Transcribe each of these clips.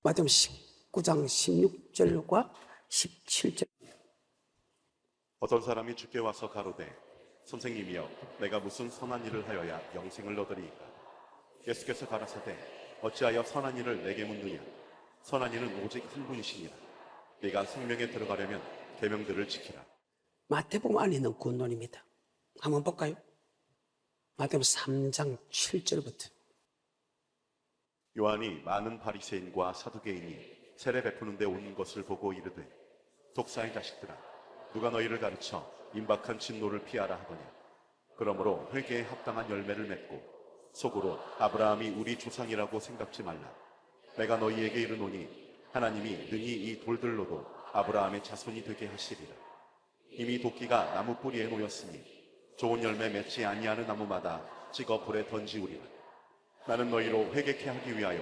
마태복음 19장 16절과 17절. 어떤 사람이 주께 와서 가로되 선생님이여 내가 무슨 선한 일을 하여야 영생을 얻으리이까. 예수께서 가라사대 어찌하여 선한 일을 내게 묻느냐. 선한 일은 오직 한 분이시니라. 네가 생명에 들어가려면 계명들을 지키라. 마태복음 안에 있는 군론입니다. 한번 볼까요? 마태복음 3장 7절부터. 요한이 많은 바리새인과 사두개인이 세례 베푸는 데 온 것을 보고 이르되 독사의 자식들아 누가 너희를 가르쳐 임박한 진노를 피하라 하더냐. 그러므로 회개에 합당한 열매를 맺고 속으로 아브라함이 우리 조상이라고 생각지 말라. 내가 너희에게 이르노니 하나님이 능히 이 돌들로도 아브라함의 자손이 되게 하시리라. 이미 도끼가 나무 뿌리에 놓였으니 좋은 열매 맺지 아니하는 나무마다 찍어 불에 던지우리라. 나는 너희로 회개케 하기 위하여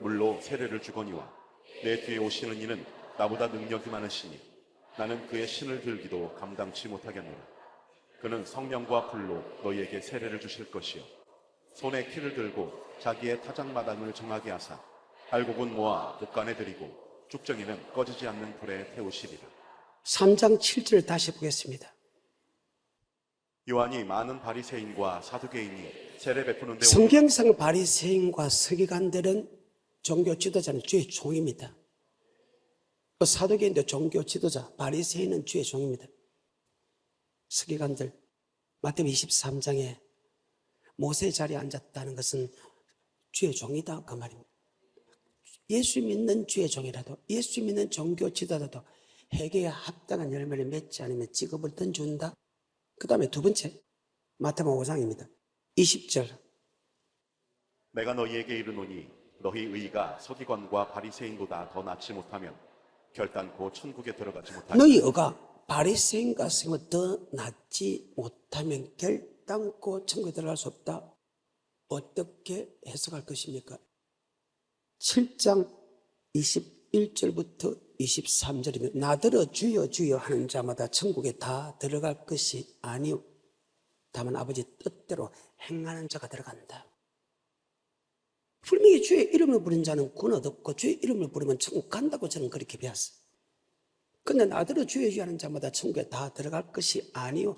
물로 세례를 주거니와 내 뒤에 오시는 이는 나보다 능력이 많으시니 나는 그의 신을 들기도 감당치 못하겠노라. 그는 성령과 불로 너희에게 세례를 주실 것이요 손에 키를 들고 자기의 타작마당을 정하게 하사 알곡은 모아 옥간에 들이고 쭉정이는 꺼지지 않는 불에 태우시리라. 3장 7절 다시 보겠습니다. 요한이 많은 바리새인과 사두개인이 세례 베푸는 데 성경상 바리새인과 서기관들은 종교 지도자는 주의 종입니다. 또 사두개인도 종교 지도자, 바리새인은 주의 종입니다. 서기관들, 마태복음 23장에 모세 자리에 앉았다는 것은 주의 종이다 그 말입니다. 예수 믿는 주의 종이라도, 예수 믿는 종교 지도자도 회개에 합당한 열매를 맺지 않으면 직업을 던준다. 그 다음에 두 번째, 마태복음 5장입니다. 20절. 내가 너희에게 이르노니 너희 의가 서기관과 바리새인보다 더 낫지 못하면 결단코 천국에 들어가지 못하리라. 너희 의가 바리새인과 성은 더 낫지 못하면 결단코 천국에 들어갈 수 없다. 어떻게 해석할 것입니까? 7장 21절부터 23절이면 나더러 주여 주여 하는 자마다 천국에 다 들어갈 것이 아니오 다만 아버지 뜻대로 행하는 자가 들어간다. 분명히 주의 이름을 부른 자는 구원 얻었고 주의 이름을 부르면 천국 간다고 저는 그렇게 배웠어요. 근데 나더러 주여 주여 하는 자마다 천국에 다 들어갈 것이 아니오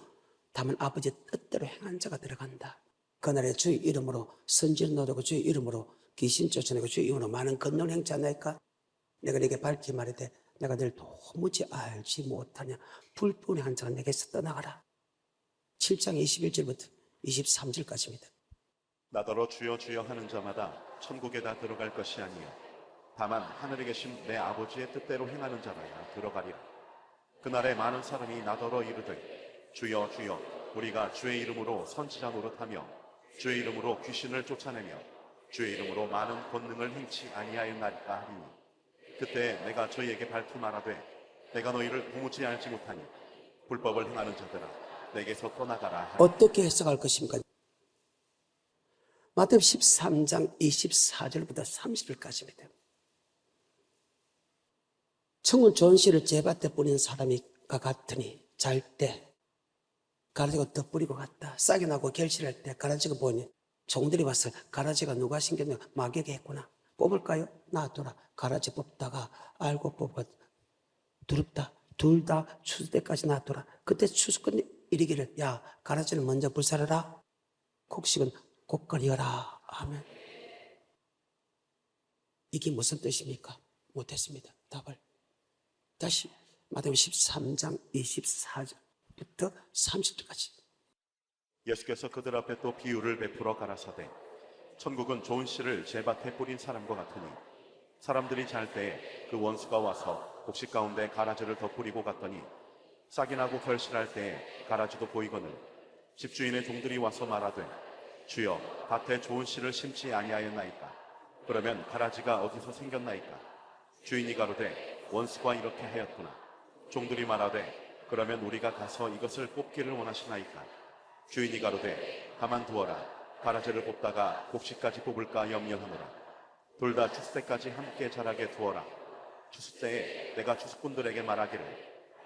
다만 아버지 뜻대로 행하는 자가 들어간다. 그날에 주의 이름으로 선지를 너도고 주의 이름으로 귀신 쫓아내고 주의 이름으로 많은 건너를 행치 않나이까? 내가 네게 밝히 말하되 내가 늘 도무지 알지 못하냐. 불뿐의 한 자가 내게서 떠나가라. 7장 21절부터 23절까지입니다. 나더러 주여 주여 하는 자마다 천국에 다 들어갈 것이 아니요 다만 하늘에 계신 내 아버지의 뜻대로 행하는 자라야 들어가리라. 그날에 많은 사람이 나더러 이르되 주여 주여 우리가 주의 이름으로 선지자 노릇하며 주의 이름으로 귀신을 쫓아내며 주의 이름으로 많은 권능을 행치 아니하였나이까 하리니 그때 내가 저희에게 밝히 말하되 내가 너희를 도무지 알지 못하니 불법을 행하는 자들아 내게서 떠나가라 하리. 어떻게 해석할 것입니까? 마태복음 13장 24절부터 30절까지입니다. 청은 좋은 씨를 제밭에 뿌리는 사람이가 같으니 잘 때 가라지가 덧뿌리고 갔다. 싹이 나고 결실할 때 가라지가 보니 종들이 와서 가라지가 누가 심겼냐 마귀에게 했구나. 뽑을까요? 놔둬라. 가라지 뽑다가 알고 뽑아 두렵다. 둘 다 추수 때까지 놔둬라. 그때 추수꾼이 이르기를 야 가라지를 먼저 불사르라. 곡식은 곡거리어라 하면 이게 무슨 뜻입니까? 못했습니다. 답을. 다시 마태복음 13장 24절부터 30절까지. 예수께서 그들 앞에 또 비유를 베풀어 가라사대 천국은 좋은 씨를 제밭에 뿌린 사람과 같으니 사람들이 잘 때에 그 원수가 와서 곡식 가운데 가라지를 덧뿌리고 갔더니 싹이 나고 결실할 때에 가라지도 보이거늘 집주인의 종들이 와서 말하되 주여 밭에 좋은 씨를 심지 아니하였나이까. 그러면 가라지가 어디서 생겼나이까. 주인이 가로되 원수가 이렇게 하였구나. 종들이 말하되 그러면 우리가 가서 이것을 뽑기를 원하시나이까. 주인이 가로되 가만두어라. 가라지를 뽑다가 곡식까지 뽑을까 염려하노라. 둘 다 추수 때까지 함께 자라게 두어라. 추수 때에 내가 추수꾼들에게 말하기를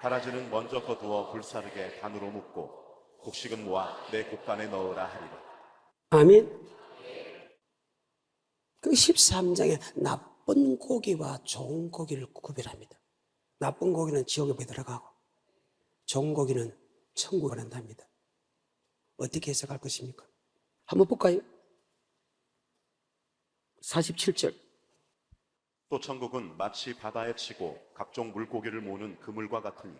가라지는 먼저 거두어 불사르게 단으로 묶고 곡식은 모아 내 곡간에 넣으라 하리라. 아멘. 그 13장에 나쁜 나쁜 고기와 좋은 고기를 구별합니다. 나쁜 고기는 지옥에 들어가고 좋은 고기는 천국에 간답니다. 어떻게 해석할 것입니까? 한번 볼까요? 47절. 또 천국은 마치 바다에 치고 각종 물고기를 모으는 그물과 같으니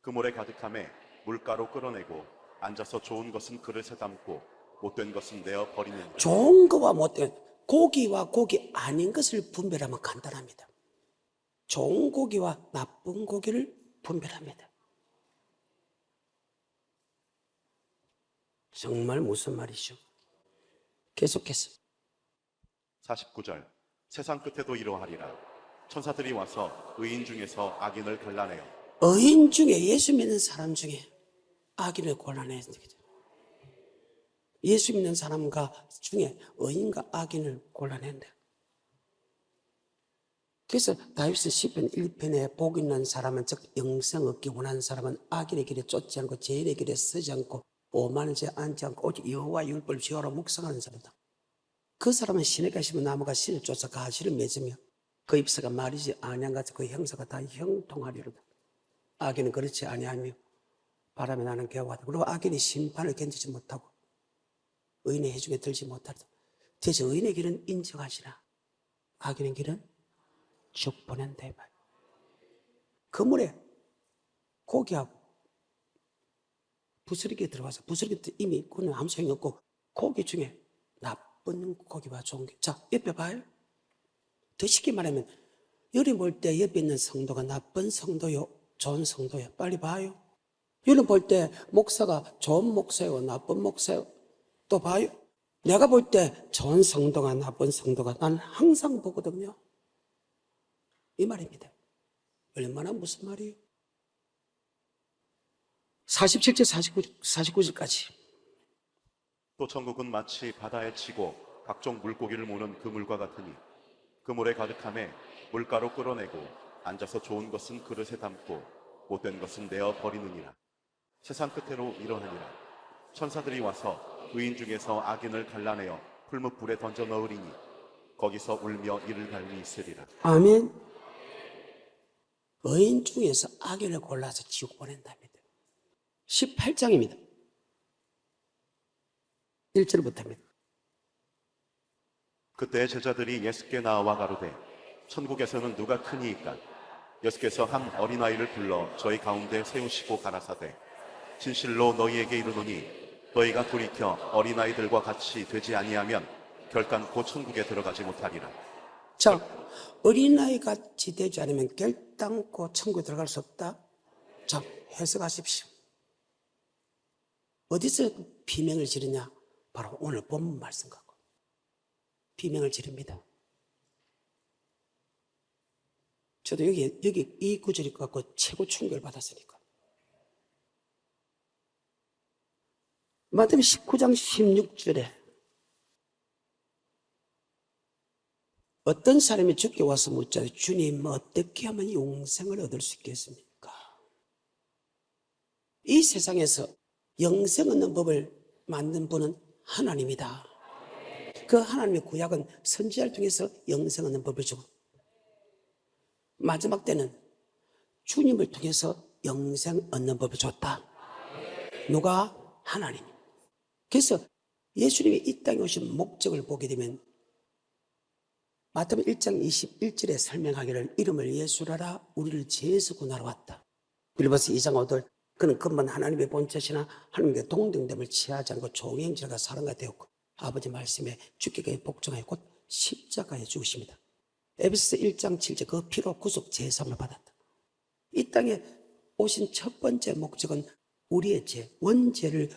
그물에 가득함에 물가로 끌어내고 앉아서 좋은 것은 그릇에 담고 못된 것은 내어 버리는. 좋은 거와 못된 고기와 고기 아닌 것을 분별하면 간단합니다. 좋은 고기와 나쁜 고기를 분별합니다. 정말 무슨 말이죠? 계속해서 49절. 세상 끝에도 이러하리라. 천사들이 와서 의인 중에서 악인을 갈라내어. 의인 중에, 예수 믿는 사람 중에 악인을 골라내야 되겠죠. 예수 믿는 사람과 중에 의인과 악인을 골라낸다. 그래서 다윗은 시편 1편에 복 있는 사람은, 즉 영생 얻기 원하는 사람은 악인의 길에 쫓지 않고 죄인의 길에 서지 않고 오만한 죄 앉지 않고 오직 여호와 율법을 지어라 묵상하는 사람이다. 그 사람은 시내 가시면 나무가 씨를 쫓아 가시를 맺으며 그 잎사가 마르지 아니한같이 그 형사가 다 형통하리로다. 악인은 그렇지 아니하며 바람에 나는 겨와다. 그리고 악인이 심판을 견디지 못하고 의인의 해중에 들지 못하리다. 대체 의인의 길은 인정하시라. 악인의 길은 쭉 보낸다. 그물에 고기하고 부스러기에 들어가서 부스러기 이미 그는 아무 소용이 없고 고기 중에 나쁜 고기와 좋은 게. 자, 옆에 봐요. 더 쉽게 말하면 여름 볼 때 옆에 있는 성도가 나쁜 성도요, 좋은 성도요. 빨리 봐요. 여름 볼 때 목사가 좋은 목사요, 나쁜 목사요. 또 봐요. 내가 볼 때 좋은 성도가 나쁜 성도가 난 항상 보거든요. 이 말입니다. 얼마나 무슨 말이에요? 47절 49절까지. 또 천국은 마치 바다에 치고 각종 물고기를 모는 그물과 같으니 그물에 가득함에 물가로 끌어내고 앉아서 좋은 것은 그릇에 담고 못된 것은 내어 버리느니라. 세상 끝으로 이러하니라. 천사들이 와서 의인 중에서 악인을 갈라내어 풀무불에 던져 넣으리니 거기서 울며 이를 갈리 있으리라. 아멘. 의인 중에서 악인을 골라서 지옥 보낸답니다. 18장입니다. 1절부터입니다. 그때 제자들이 예수께 나와 가로되 천국에서는 누가 크니이까? 예수께서 한 어린아이를 불러 저희 가운데 세우시고 가라사대 진실로 너희에게 이르노니 너희가 돌이켜 어린아이들과 같이 되지 아니하면 결단코 천국에 들어가지 못하리라. 자, 어린아이 같이 되지 않으면 결단코 천국에 들어갈 수 없다. 자, 해석하십시오. 어디서 비명을 지르냐? 바로 오늘 본문 말씀 갖고 비명을 지릅니다. 저도 여기 이 구절이 갖고 최고 충격을 받았으니까. 마태복음 19장 16절에 어떤 사람이 주께 와서 묻자되 주님 어떻게 하면 영생을 얻을 수 있겠습니까? 이 세상에서 영생 얻는 법을 만든 분은 하나님이다. 그 하나님의 구약은 선지자를 통해서 영생 얻는 법을 주고 마지막 때는 주님을 통해서 영생 얻는 법을 줬다. 누가? 하나님. 그래서 예수님이 이 땅에 오신 목적을 보게 되면 마태복음 1장 21절에 설명하기를 이름을 예수라라 우리를 죄에서 구하러 왔다. 빌립보서 2장 5절 그는 금방 하나님의 본체시나 하나님께 동등됨을 취하지 않고 종의 형제가 사랑가 되었고 아버지 말씀에 주께까지 복종하여 곧 십자가에 죽으십니다. 에베소서 1장 7절 그 피로 구속 제사함을 받았다. 이 땅에 오신 첫 번째 목적은 우리의 죄, 원죄를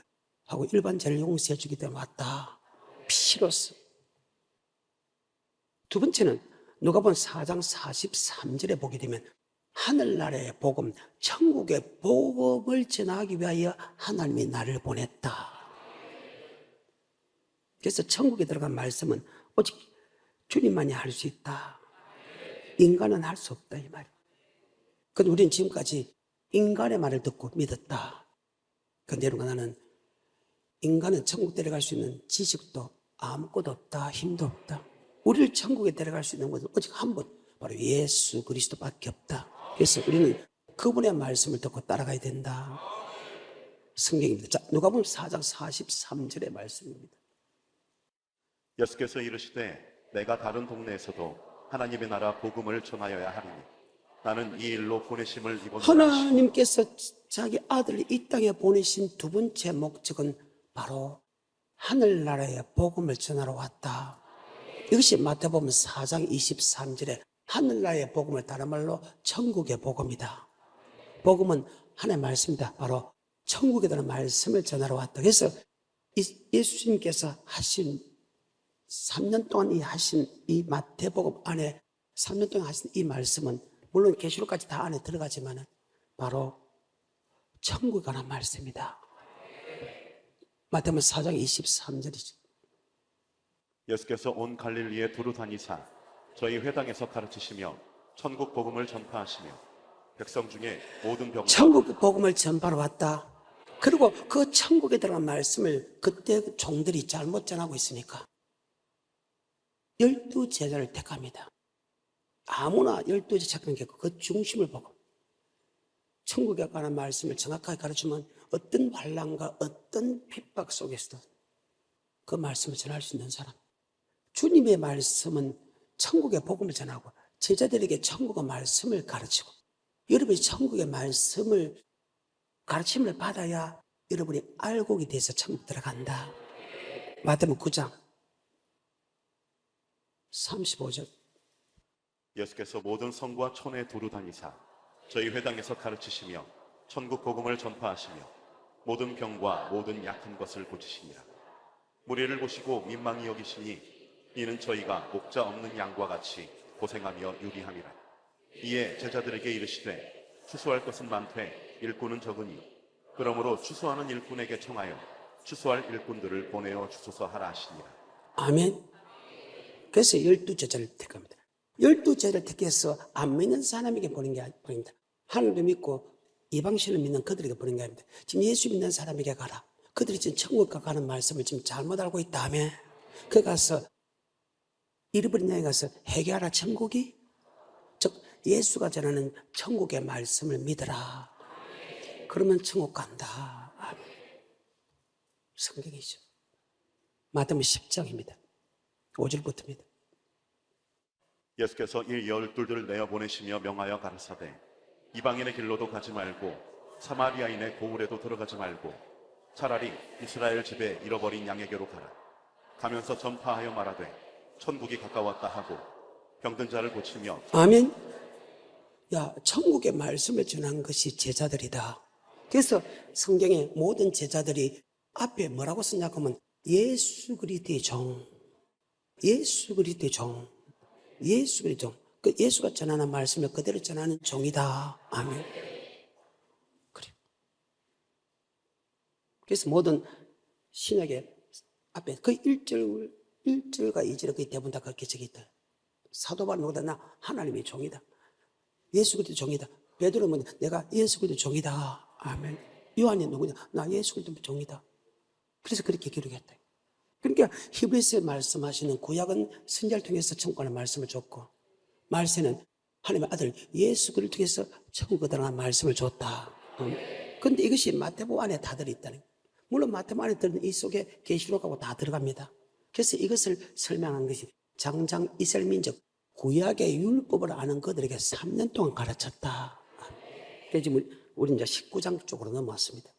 하고 일반 죄를 용서해 주기 때문에 왔다. 피로써. 두 번째는 누가복음 4장 43절에 보게 되면 하늘나라의 복음, 천국의 복음을 전하기 위하여 하나님이 나를 보냈다. 그래서 천국에 들어간 말씀은 오직 주님만이 할 수 있다. 인간은 할 수 없다 이 말이에요. 그런데 우리는 지금까지 인간의 말을 듣고 믿었다. 그런데 나는 인간은 천국 데려갈 수 있는 지식도 아무것도 없다. 힘도 없다. 우리를 천국에 데려갈 수 있는 것은 오직 한 분, 바로 예수 그리스도밖에 없다. 그래서 우리는 그분의 말씀을 듣고 따라가야 된다. 성경입니다. 자, 누가복음 4장 43절의 말씀입니다. 예수께서 이르시되 내가 다른 동네에서도 하나님의 나라 복음을 전하여야 하리니 나는 이 일로 보내심을 입었노라. 하나님께서 자기 아들을 이 땅에 보내신 두 번째 목적은 바로 하늘나라의 복음을 전하러 왔다. 이것이 마태복음 4장 23절에 하늘나라의 복음을 다른 말로 천국의 복음이다. 복음은 하나님의 말씀이다. 바로 천국에 대한 말씀을 전하러 왔다. 그래서 예수님께서 하신 3년 동안 하신 이 마태복음 안에 3년 동안 하신 이 말씀은 물론 계시록까지 다 안에 들어가지만 바로 천국에 관한 말씀이다. 마태복음 4장 23절이죠. 예수께서 온 갈릴리에 두루 다니사 저희 회당에서 가르치시며 천국 복음을 전파하시며 백성 중에 모든 병 천국 복음을 전파로 왔다. 그리고 그 천국에 들어간 말씀을 그때 종들이 잘못 전하고 있으니까 12제자를 택합니다. 아무나 12제자 택하는 게 그 중심을 보고 천국에 관한 말씀을 정확하게 가르치면 어떤 환난과 어떤 핍박 속에서도 그 말씀을 전할 수 있는 사람. 주님의 말씀은 천국의 복음을 전하고 제자들에게 천국의 말씀을 가르치고 여러분이 천국의 말씀을 가르침을 받아야 여러분이 알곡이 돼서 천국 들어간다. 마태복음 9장 35절. 예수께서 모든 성과 촌에 두루 다니사 저희 회당에서 가르치시며 천국 복음을 전파하시며 모든 병과 모든 약한 것을 고치시니라. 무리를 보시고 민망히 여기시니 이는 저희가 목자 없는 양과 같이 고생하며 유리함이라. 이에 제자들에게 이르시되 추수할 것은 많되 일꾼은 적으니 그러므로 추수하는 일꾼에게 청하여 추수할 일꾼들을 보내어 주소서 하라 하시니라. 아멘. 그래서 12제자를 택합니다. 12제자를 택해서 안 믿는 사람에게 보낸 게 아닙니다. 하나님을 믿고 이방신을 믿는 그들에게 보낸 게 아닙니다. 지금 예수 믿는 사람에게 가라. 그들이 지금 천국 가는 말씀을 지금 잘못 알고 있다며. 그 가서 잃어버린 양에 가서 회개하라 천국이. 즉 예수가 전하는 천국의 말씀을 믿어라. 그러면 천국 간다. 아멘. 성경이죠. 마태복음 10장입니다. 5절부터입니다. 예수께서 이 12를 내어 보내시며 명하여 가라사대 이방인의 길로도 가지 말고 사마리아인의 고을에도 들어가지 말고 차라리 이스라엘 집에 잃어버린 양에게로 가라. 가면서 전파하여 말하되 천국이 가까웠다 하고 병든 자를 고치며. 아멘. 야, 천국의 말씀을 전한 것이 제자들이다. 그래서 성경의 모든 제자들이 앞에 뭐라고 썼냐고 하면 예수 그리스도의 종, 예수 그리스도의 종, 예수 그리스도의 종. 그 예수가 전하는 말씀을 그대로 전하는 종이다. 아멘. 그래. 그래서 모든 신약의 앞에 그 1절과 2절에 그 대부분 다 그렇게 적혀 있다. 사도 바울은 나 하나님의 종이다. 예수 그리스도 종이다. 베드로는 내가 예수 그리스도 종이다. 아멘. 요한이 누구냐? 나 예수 그리스도 종이다. 그래서 그렇게 기록했다. 그러니까 히브리서에 말씀하시는 구약은 선지자를 통해서 천국의 말씀을 줬고 말세는 하나님의 아들 예수 그리스도를 통해서 천국에 들어간 말씀을 줬다. 그런데 이것이 마태복음 안에 다 들어있다는 거예요. 물론 마태복음 안에 들어있는 이 속에 계시록하고 다 들어갑니다. 그래서 이것을 설명한 것이 장장 이스라엘 민족 구약의 율법을 아는 그들에게 3년 동안 가르쳤다. 그래서 지금 우리 이제 19장 쪽으로 넘어왔습니다.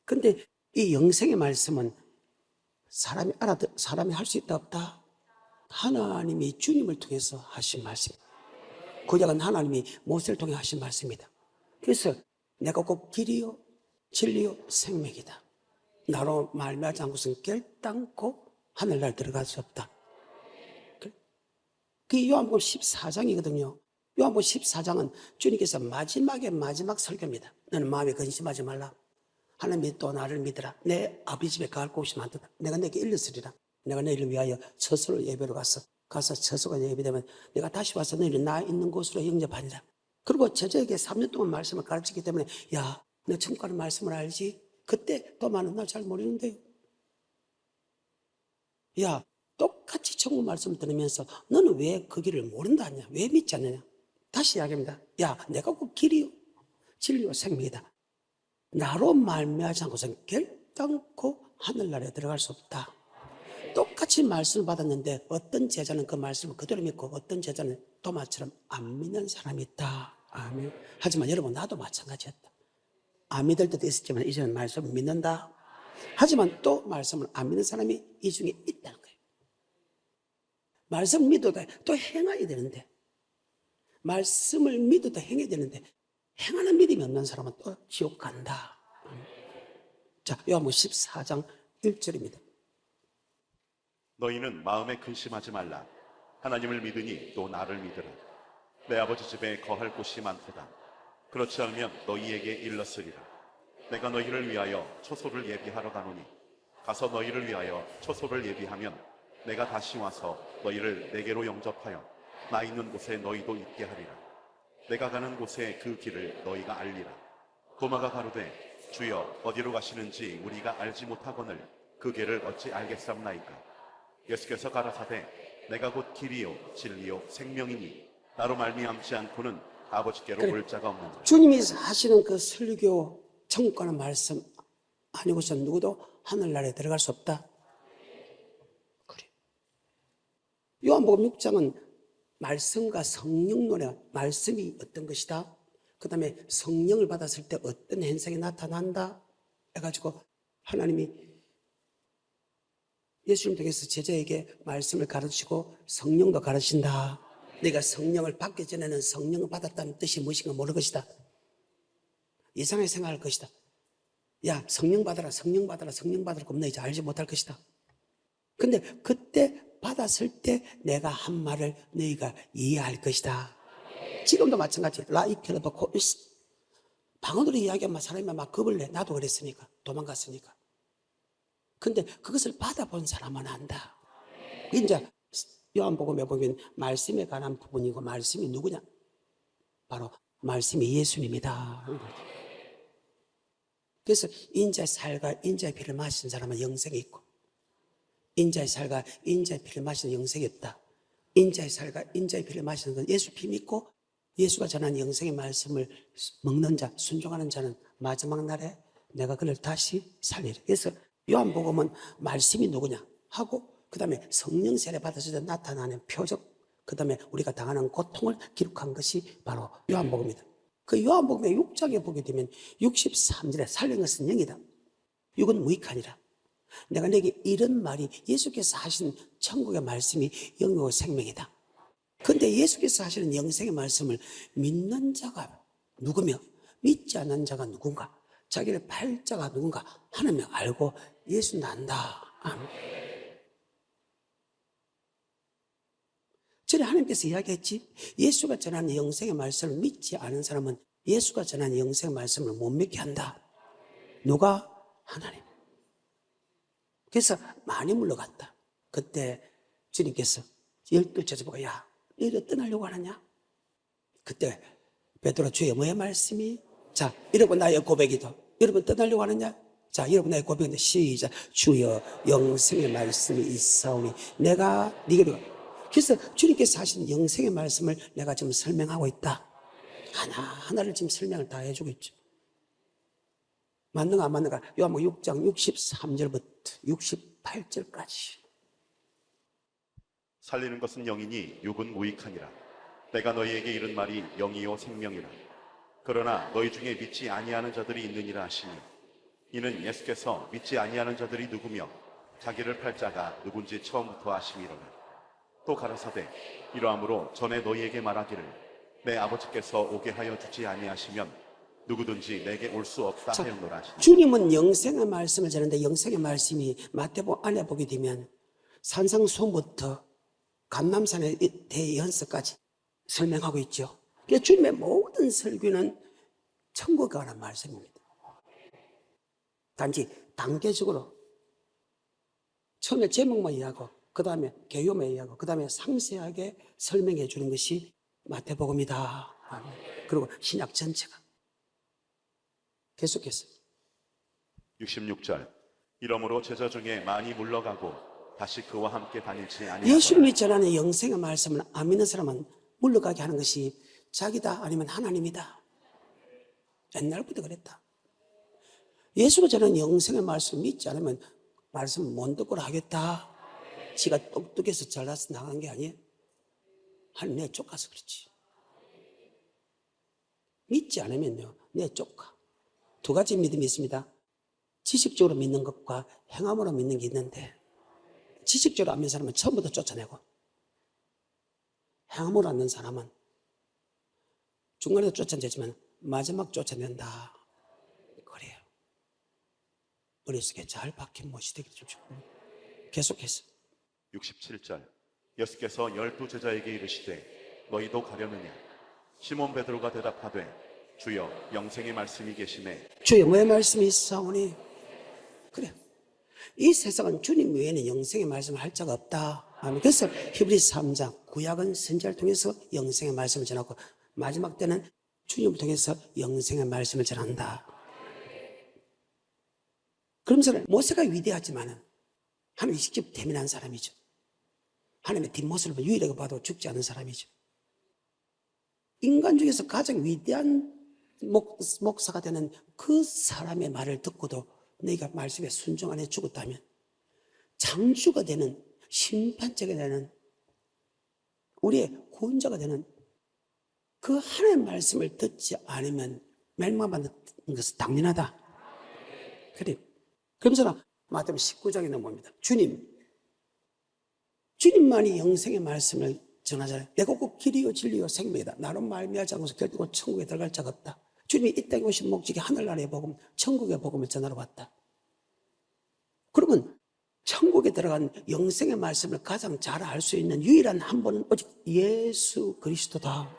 그런데 이 영생의 말씀은 사람이 할 수 있다 없다? 하나님이 주님을 통해서 하신 말씀. 구약은 하나님이 모세를 통해 하신 말씀입니다. 그래서 내가 곧 길이요 진리요 생명이다. 나로 말미암지 않고서는 결단코 하늘날 들어갈 수 없다. 그게 요한복음 14장이거든요. 요한복음 14장은 주님께서 마지막 설교입니다. 너는 마음에 근심하지 말라. 하나님이 또 나를 믿으라. 내 아버지 집에 갈 곳이 많도다. 내가 내게 일렀으리라. 내가 너희를 위하여 처소로 예배로 가서 처소가 예배되면 내가 다시 와서 너희를 나 있는 곳으로 영접하리라. 그리고 제자에게 3년 동안 말씀을 가르치기 때문에 야, 너 천국 가는 말씀을 알지? 그때 또 많은 날 잘 모르는데요. 야, 똑같이 천국 말씀을 들으면서 너는 왜 그 길을 모른다 하냐? 왜 믿지 않느냐? 다시 이야기합니다. 야, 내가 그 길이요, 진리요, 생명이다. 나로 말미암지 않고서는 결단코 하늘나라에 들어갈 수 없다. 똑같이 말씀을 받았는데 어떤 제자는 그 말씀을 그대로 믿고 어떤 제자는 도마처럼 안 믿는 사람이 있다. 아멘. 하지만 여러분, 나도 마찬가지였다. 안 믿을 때도 있었지만 이제는 말씀을 믿는다. 하지만 또 말씀을 안 믿는 사람이 이 중에 있다는 거예요. 말씀을 믿어도 또 행해야 되는데, 말씀을 믿어도 행해야 되는데 행하는 믿음이 없는 사람은 또 지옥 간다. 자, 요한복음 14장 1절입니다. 너희는 마음에 근심하지 말라. 하나님을 믿으니 또 나를 믿으라. 내 아버지 집에 거할 곳이 많도다. 그렇지 않으면 너희에게 일렀으리라. 내가 너희를 위하여 초소를 예비하러 가노니 가서 너희를 위하여 초소를 예비하면 내가 다시 와서 너희를 내게로 영접하여 나 있는 곳에 너희도 있게 하리라. 내가 가는 곳에 그 길을 너희가 알리라. 도마가 가로되 주여 어디로 가시는지 우리가 알지 못하거늘 그 길을 어찌 알겠사옵나이까. 예수께서 가라사대 내가 곧 길이요 진리요 생명이니 나로 말미암지 않고는 아버지께로 올 자가 없느니라. 주님이 하시는 그 설교 천국 가는 말씀 아니고서 누구도 하늘나라에 들어갈 수 없다. 그래. 요한복음 6장은 말씀과 성령론의 말씀이 어떤 것이다, 그 다음에 성령을 받았을 때 어떤 현상이 나타난다 해가지고 하나님이 예수님 통해서 제자에게 말씀을 가르치고 성령도 가르친다. 내가 성령을 받기 전에는 성령을 받았다는 뜻이 무엇인가 모를 것이다. 이상하게 생각할 것이다. 야, 성령 받아라, 성령 받아라, 성령 받아라. 그럼 너 이제 알지 못할 것이다. 근데 그때 받았을 때 내가 한 말을 너희가 이해할 것이다. 지금도 마찬가지. 라이켈로바코 방언으로 이야기하면 사람이 막 겁을 내. 나도 그랬으니까. 도망갔으니까. 근데 그것을 받아본 사람은 안다. 이제 요한복음에 보면 말씀에 관한 부분이고 말씀이 누구냐? 바로 말씀이 예수님이다. 그래서 인자의 살과 인자의 피를 마신 사람은 영생이 있고 인자의 살과 인자의 피를 마시는 영생이 없다. 인자의 살과 인자의 피를 마시는 건 예수 피 믿고 예수가 전한 영생의 말씀을 먹는 자, 순종하는 자는 마지막 날에 내가 그를 다시 살리라. 그래서 요한복음은 말씀이 누구냐 하고 그 다음에 성령 세례 받았을 때 나타나는 표적, 그 다음에 우리가 당하는 고통을 기록한 것이 바로 요한복음이다. 그 요한복음의 6장에 보게 되면 63절에 살린 것은 영이다. 육은 무익하니라. 내가 내게 이런 말이 예수께서 하신 천국의 말씀이 영이고 생명이다. 그런데 예수께서 하시는 영생의 말씀을 믿는 자가 누구며 믿지 않는 자가 누군가, 자기를 팔 자가 누군가 하나님 알고 예수 난다. 아멘. 전에 하나님께서 이야기했지, 예수가 전하는 영생의 말씀을 믿지 않은 사람은 예수가 전하는 영생의 말씀을 못 믿게 한다. 누가? 하나님. 그래서 많이 물러갔다. 그때 주님께서 12제자 보고 야, 너희들 떠나려고 하느냐? 그때 베드로 주의 뭐의 말씀이? 자, 이러고 나의 고백이다. 여러분 떠나려고 하느냐? 자, 여러분 나의 고백인데 시작. 주여 영생의 말씀이 있사오니 내가 네게로. 그래서 주님께서 하신 영생의 말씀을 내가 지금 설명하고 있다. 하나하나를 지금 설명을 다 해주고 있죠. 맞는가 안 맞는가? 요한복음 6장 63절부터 68절까지. 살리는 것은 영이니 육은 무익하니라. 내가 너희에게 이른 말이 영이요 생명이라. 그러나 너희 중에 믿지 아니하는 자들이 있느니라 하시니 이는 예수께서 믿지 아니하는 자들이 누구며 자기를 팔 자가 누군지 처음부터 아심이로라. 또 가라사대 이러함으로 전에 너희에게 말하기를 내 아버지께서 오게 하여 주지 아니하시면 누구든지 내게 올 수 없다 하였노라 하시니. 주님은 영생의 말씀을 전하는데 영생의 말씀이 마태복음 안에 보게 되면 산상수훈부터 감람산의 대연서까지 설명하고 있죠. 그러니까 주님의 모든 설교는 천국에 관한 말씀입니다. 단지 단계적으로 처음에 제목만 이해하고 그 다음에 개요만 이해하고 그 다음에 상세하게 설명해 주는 것이 마태복음이다. 그리고 신약 전체가 계속해서 66절 이러므로 제자 중에 많이 물러가고 다시 그와 함께 다니지 예수를 아니하더라. 믿지 않는 영생의 말씀을 안 믿는 사람은 물러가게 하는 것이 자기다 아니면 하나님이다. 옛날부터 그랬다. 예수가 전하는 영생의 말씀을 믿지 않으면 말씀을 못 듣고라 하겠다. 지가 똑똑해서 잘나서 나간 게 아니에요. 하나님 내 쫓아서 그렇지. 믿지 않으면요 내 쫓아. 두 가지 믿음이 있습니다. 지식적으로 믿는 것과 행함으로 믿는 게 있는데 지식적으로 안 믿는 사람은 처음부터 쫓아내고 행함으로 안 믿는 사람은 중간에도 쫓아내지만 마지막 쫓아낸다. 그래요. 머릿속에 잘 박힌 못이 되기를 좀 계속해서 67절 예수께서 12제자에게 이르시되 너희도 가려느냐 시몬 베드로가 대답하되 주여 영생의 말씀이 계시네. 주여 뭐의 말씀이 있사오니 그래 이 세상은 주님 외에는 영생의 말씀을 할 자가 없다. 그래서 히브리서 3장 구약은 선지자를 통해서 영생의 말씀을 전하고 마지막 때는 주님을 통해서 영생의 말씀을 전한다. 그러면서 모세가 위대하지만은 하나님이 직접 대면한 사람이죠. 하나님의 뒷모습을 유일하게 봐도 죽지 않은 사람이죠. 인간 중에서 가장 위대한 목사가 되는 그 사람의 말을 듣고도 너희가 말씀에 순종 안 해 죽었다면 창조가 되는 심판자가 되는 우리의 구원자가 되는 그 하나님의 말씀을 듣지 않으면 멸망받는 것은 당연하다. 그래. 그러면서 마태복음 19장에 넘어옵니다. 주님만이 영생의 말씀을 전하잖아요. 내가 꼭 길이요 진리요 생명이다. 나로 말미암지 않고서 결코 천국에 들어갈 자가 없다. 주님이 이 땅에 오신 목적이 하늘나라의 복음, 천국의 복음을 전하러 왔다. 그러면 천국에 들어간 영생의 말씀을 가장 잘 알 수 있는 유일한 한 분은 오직 예수 그리스도다.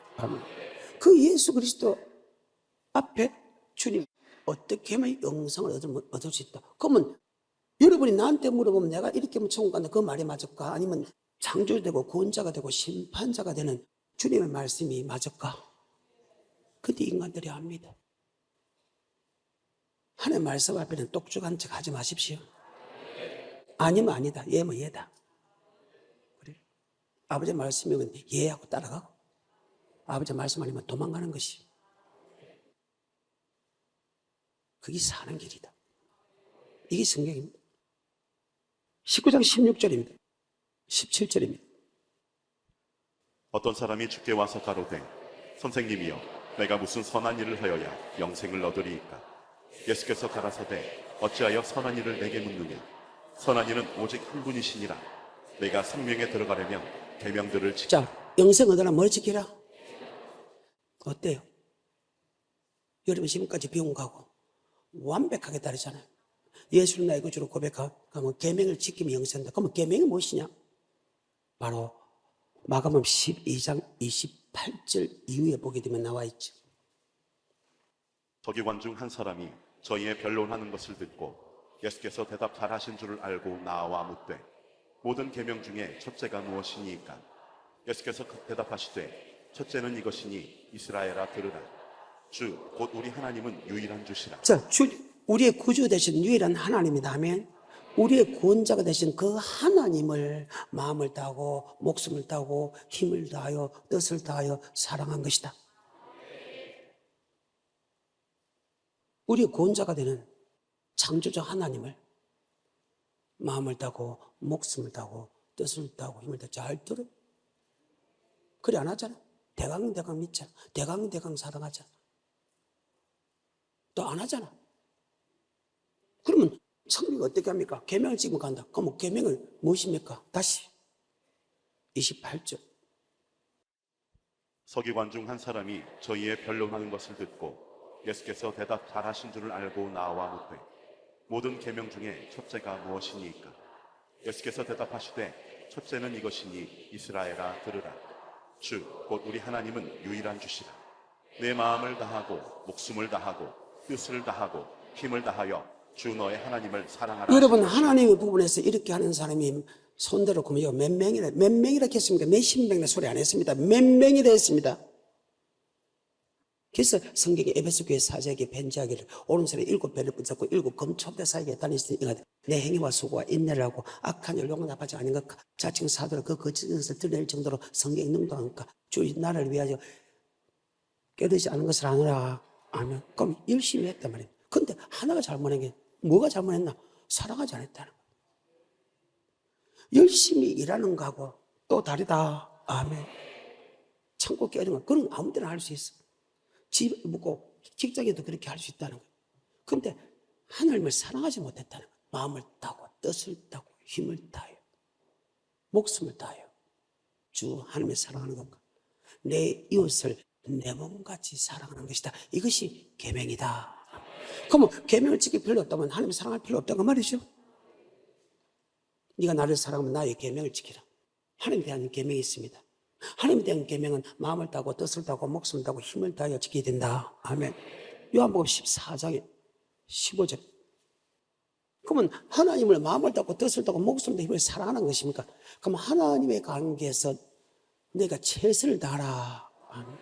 그 예수 그리스도 앞에 주님 어떻게 하면 영생을 얻을 수 있다. 그러면 여러분이 나한테 물어보면 내가 이렇게 하면 천국 간다. 그 말이 맞을까? 아니면 창조되고 구원자가 되고 심판자가 되는 주님의 말씀이 맞을까? 근데 인간들이 압니다. 하나님의 말씀 앞에는 똑똑한 척 하지 마십시오. 아니면 아니다. 예면 예다. 그래. 아버지 말씀이면 예하고 따라가고 아버지 말씀 아니면 도망가는 것이 그게 사는 길이다. 이게 성경입니다. 19장 16절입니다. 17절입니다. 어떤 사람이 주께 와서 가로되 선생님이여 내가 무슨 선한 일을 하여야 영생을 얻으리이까. 예수께서 가라사대 어찌하여 선한 일을 내게 묻느냐. 선한 일은 오직 한 분이시니라. 내가 생명에 들어가려면 계명들을 지켜. 자, 영생 얻으려면 뭘 지키라? 어때요? 여러분 지금까지 병원 가고 완벽하게 따르잖아요. 예수를 나의 구주로 고백하면 계명을 지키면 영생한다. 그러면 계명이 무엇이냐? 바로 마가복음 12장 28절 이후에 보게 되면 나와 있죠. 서기관 중 한 사람이 저희의 변론하는 것을 듣고 예수께서 대답 잘하신 줄을 알고 나와 묻되 모든 계명 중에 첫째가 무엇이니까. 예수께서 대답하시되 첫째는 이것이니 이스라엘아 들으라. 주 곧 우리 하나님은 유일한 주시라. 자, 우리의 구주 되신 유일한 하나님이라면 우리의 구원자가 되신 그 하나님을 마음을 다하고 목숨을 다하고 힘을 다하여 뜻을 다하여 사랑한 것이다. 우리의 구원자가 되는 창조자 하나님을 마음을 다하고 목숨을 다하고 뜻을 다하고 힘을 다하고 잘 들어. 그래 안 하잖아. 대강 믿잖아. 대강 사랑하잖아. 또 안 하잖아. 그러면 성경이 어떻게 합니까? 계명을 지키면 간다. 그럼 계명을 무엇입니까? 다시 28절. 서기관 중 한 사람이 저희의 변론하는 것을 듣고 예수께서 대답 잘하신 줄을 알고 나와 묻되 모든 계명 중에 첫째가 무엇이니까. 예수께서 대답하시되 첫째는 이것이니 이스라엘아 들으라. 주 곧 우리 하나님은 유일한 주시라. 내 마음을 다하고 목숨을 다하고 뜻을 다하고 힘을 다하여 주 너의 하나님을 사랑하라. 여러분 하나님의 부분에서 이렇게 하는 사람이 손대로 보면 몇 명이라 했습니까? 몇십 명이나 소리 안 했습니다. 몇 명이라 했습니다. 그래서 성경에 에베소 교회 사제에게 편지하기를 오른손에 7배를 붙잡고 7금초대사에게 다니시니 내 행위와 수고와 인내를 하고 악한 일 용납하지 않은 것과 자칭 사도로 그 거짓 것을 드러낼 정도로 성경에 능동하니까 주의 나라를 위하여 깨닫지 않은 것을 하느라 하면 그럼 열심히 했단 말이에요. 근데 하나가 잘못한 게 뭐가 잘못했나? 사랑하지 않았다는 거예요. 열심히 일하는 거하고 또 다르다. 아멘. 창고 깨는 거 그건 아무 데나 할 수 있어. 집 묻고 직장에도 그렇게 할 수 있다는 거예요. 그런데 하나님을 사랑하지 못했다는 거예요. 마음을 다하고 뜻을 다하고 힘을 다해요. 목숨을 다해요. 주 하나님을 사랑하는 것과 내 이웃을 내 몸같이 사랑하는 것이다. 이것이 계명이다. 그러면 계명을 지킬 필요 없다면 하나님을 사랑할 필요 없다는 말이죠. 네가 나를 사랑하면 나의 계명을 지키라. 하나님에 대한 계명이 있습니다. 하나님에 대한 계명은 마음을 다하고 뜻을 다하고 목숨을 다하고 힘을 다하여 지켜야 된다. 아멘. 요한복음 14장에 15절. 그러면 하나님을 마음을 다하고 뜻을 다하고 목숨을 다하고 힘을 사랑하는 것입니까? 그럼 하나님의 관계에서 내가 최선을 다하라. 아멘.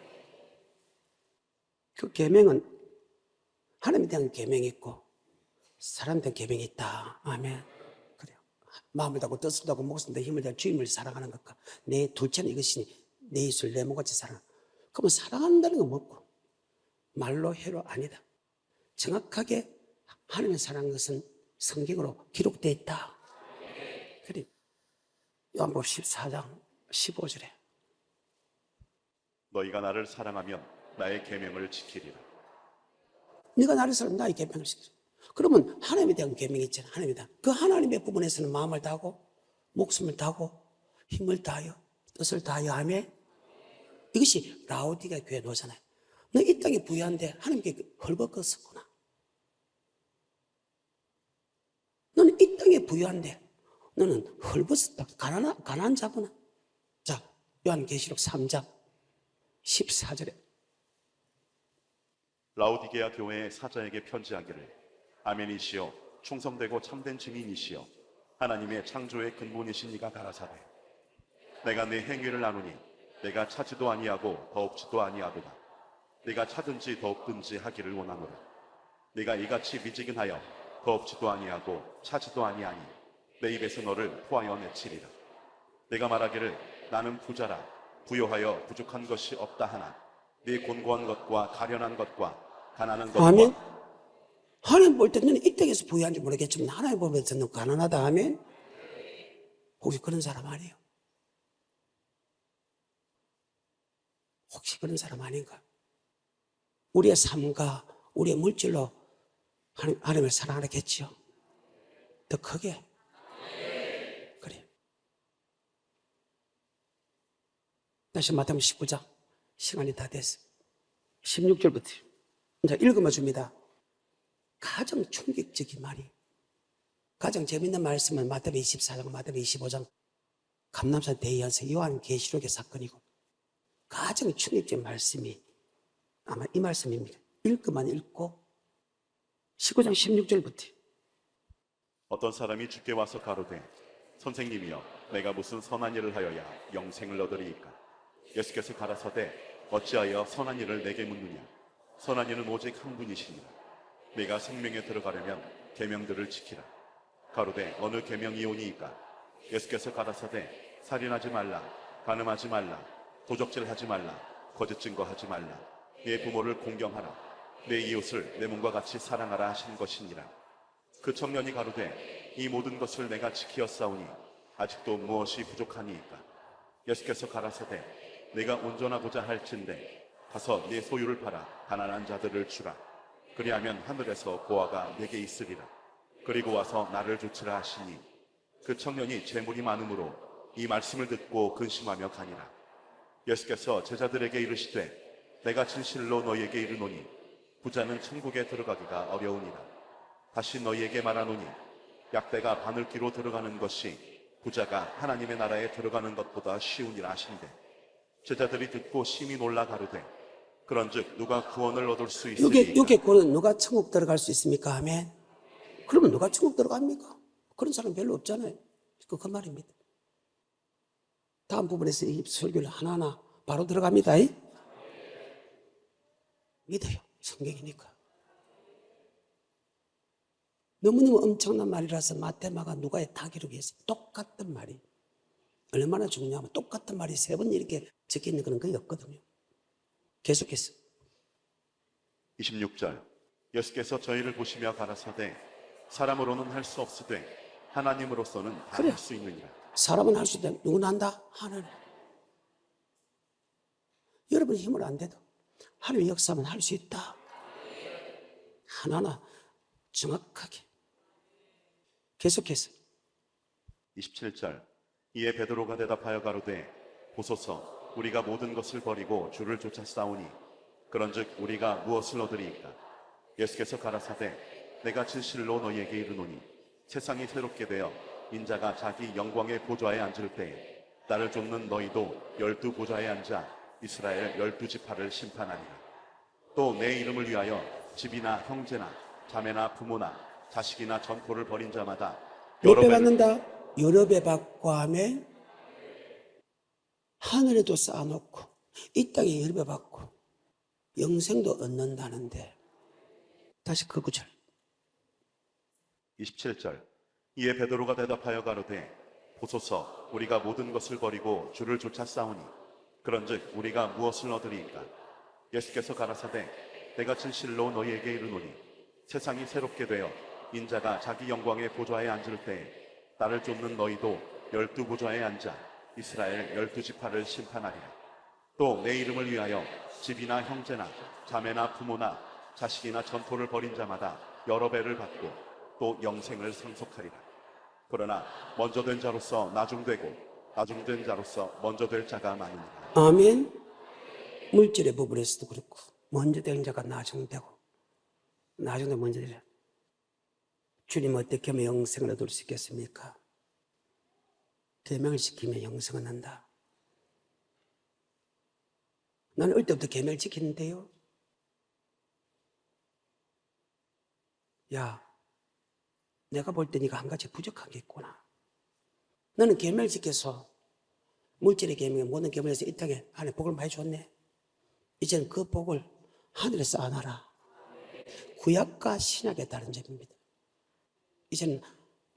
그 계명은 하나님에 대한 계명이 있고 사람에 대한 계명이 있다. 아멘. 그래요. 마음을 다하고 뜻을 다하고 목숨을 다하고 힘을 다하고 주님을 사랑하는 것과 내 둘째는 이것이니 내 이웃을 내 몸같이 사랑하. 그러면 사랑한다는 건 뭐고? 말로 해로 아니다. 정확하게 하나님을 사랑하는 것은 성경으로 기록되어 있다. 그래. 요한복음 14장 15절에 너희가 나를 사랑하면 나의 계명을 지키리라. 네가 나를 사랑하면 나의 계명을 지키라. 그러면 하나님에 대한 계명이 있잖아. 하나님에 대한. 그 하나님의 부분에서는 마음을 다하고 목숨을 다하고 힘을 다하여 뜻을 다하여 하며 이것이 라오디가 교회 노잖아요. 너 이 땅에 부유한데 하나님께 헐벗었구나. 너는 이 땅에 부유한데 너는 헐벗었다. 가난한 자구나. 자, 요한계시록 3장 14절에 라오디게아 교회의 사자에게 편지하기를 아멘이시여 충성되고 참된 증인이시여 하나님의 창조의 근본이신 이가 가라사대 내가 내 행위를 나누니 내가 차지도 아니하고 더 없지도 아니하도다. 내가 차든지 더 없든지 하기를 원하노라. 내가 이같이 미지근하여 더 없지도 아니하고 차지도 아니하니 내 입에서 너를 포하여 내치리라. 내가 말하기를 나는 부자라 부요하여 부족한 것이 없다 하나 네 곤고한 것과 가련한 것과 가난한 것과 아멘. 하나님 볼 때는 이 땅에서 부유한지 모르겠지만 하나님 보면서는 가난하다. 아멘. 혹시 그런 사람 아니에요? 혹시 그런 사람 아닌가? 우리의 삶과 우리의 물질로 하나님을 사랑하겠지요? 더 크게. 그래. 다시 마태복음 19장 시간이 다 됐어. 16절부터 이제 읽어봐 줍니다. 가장 충격적인 말이 가장 재밌는 말씀은 마태복음 24장, 마태복음 25장 감람산 대의연서 요한계시록의 사건이고 가장 충격적인 말씀이 아마 이 말씀입니다. 읽기만 읽고 19장 16절부터 어떤 사람이 주께 와서 가로되 선생님이여 내가 무슨 선한 일을 하여야 영생을 얻으리이까. 예수께서 가라사대 어찌하여 선한 일을 내게 묻느냐. 선한 일은 오직 한 분이시니라. 내가 생명에 들어가려면 계명들을 지키라. 가로되 어느 계명이오니이까. 예수께서 가라사대 살인하지 말라, 간음하지 말라, 도적질하지 말라, 거짓 증거하지 말라, 내 부모를 공경하라, 내 이웃을 내 몸과 같이 사랑하라 하신 것이니라. 그 청년이 가로되 이 모든 것을 내가 지키었사오니 아직도 무엇이 부족하니이까. 예수께서 가라사대 내가 온전하고자 할진대 가서 네 소유를 팔아 가난한 자들을 주라. 그리하면 하늘에서 보화가 내게 있으리라. 그리고 와서 나를 좇으라 하시니 그 청년이 재물이 많으므로 이 말씀을 듣고 근심하며 가니라. 예수께서 제자들에게 이르시되 내가 진실로 너희에게 이르노니 부자는 천국에 들어가기가 어려우니라. 다시 너희에게 말하노니 약대가 바늘기로 들어가는 것이 부자가 하나님의 나라에 들어가는 것보다 쉬우니라 하신대. 제자들이 듣고 심히 놀라 가로되 그런즉 누가 구원을 얻을 수 있으리이까. 요게 그는 누가 천국 들어갈 수 있습니까? 아멘. 그러면 누가 천국 들어갑니까? 그런 사람 별로 없잖아요. 그 말입니다. 다음 부분에서 이 설교를 하나하나 바로 들어갑니다. 믿어요. 성경이니까. 너무너무 엄청난 말이라서 마테마가 누가에 다 기록했어요. 똑같은 말이. 얼마나 중요하면 똑같은 말이 3번 이렇게 적혀 있는 건 거의 없거든요. 계속해서. 26절 예수께서 저희를 보시며 가라사대 사람으로는 할 수 없으되 하나님으로서는 다 그래. 할 수 있느니라. 사람은 할 수 있다. 누구는 한다? 하나님. 여러분 힘을 안 돼도 하나님의 역사만 할 수 있다. 하나하나 정확하게. 계속해서. 27절 이에 베드로가 대답하여 가로되 보소서 우리가 모든 것을 버리고 주를 쫓아 싸우니 그런즉 우리가 무엇을 얻으리이까. 예수께서 가라사대 내가 진실로 너희에게 이르노니 세상이 새롭게 되어 인자가 자기 영광의 보좌에 앉을 때에 나를 쫓는 너희도 12보좌에 앉아 이스라엘 12지파를 심판하리라. 또 내 이름을 위하여 집이나 형제나 자매나 부모나 자식이나 전포를 벌인 자마다 몇 배 받는다? 여러 배 받고 하며 하늘에도 쌓아놓고 이 땅에 여러 배 받고 영생도 얻는다는데. 다시 그 구절. 27절 이에 베드로가 대답하여 가로되 보소서 우리가 모든 것을 버리고 주를 쫓아 싸우니 그런즉 우리가 무엇을 얻으리이까. 예수께서 가라사대 내가 진실로 너희에게 이르노니 세상이 새롭게 되어 인자가 자기 영광의 보좌에 앉을 때에 나를 쫓는 너희도 12보좌에 앉아 이스라엘 12지파를 심판하리라. 또 내 이름을 위하여 집이나 형제나 자매나 부모나 자식이나 전토를 벌인 자마다 여러 배를 받고 또 영생을 상속하리라. 그러나 먼저 된 자로서 나중되고 나중된 자로서 먼저 될 자가 많으니라. 아멘. 물질의 부분에서도 그렇고 먼저 된 자가 나중되고 나중에 먼저 되라. 주님 어떻게 하면 영생을 얻을 수 있겠습니까? 계명을 지키면 영생을 얻는다. 나는 어릴 때부터 계명을 지키는데요. 야, 내가 볼 때 네가 한 가지 부족한 게 있구나. 너는 계명을 지켜서 물질의 계명, 모든 계명에서 이 땅에 하나님 복을 많이 줬네. 이제는 그 복을 하늘에 쌓아놔라. 구약과 신약에 다른 점입니다. 이제는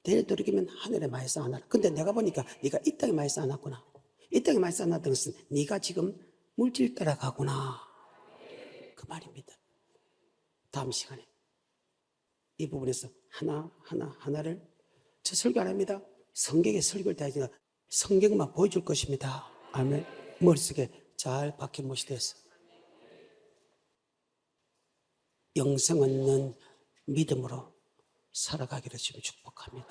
되도록이면 하늘에 많이 쌓아놔라. 근데 내가 보니까 네가 이 땅에 많이 쌓아놨구나. 이 땅에 많이 쌓아놨다는 것은 네가 지금 물질 따라가구나. 그 말입니다. 다음 시간에 이 부분에서 하나를 저 설교 안 합니다. 성경의 설교를 다 하니까 성경만 보여줄 것입니다. 아멘. 머릿속에 잘 박힌 못이 돼서 영생 얻는 믿음으로 살아가기를 지금 축복합니다.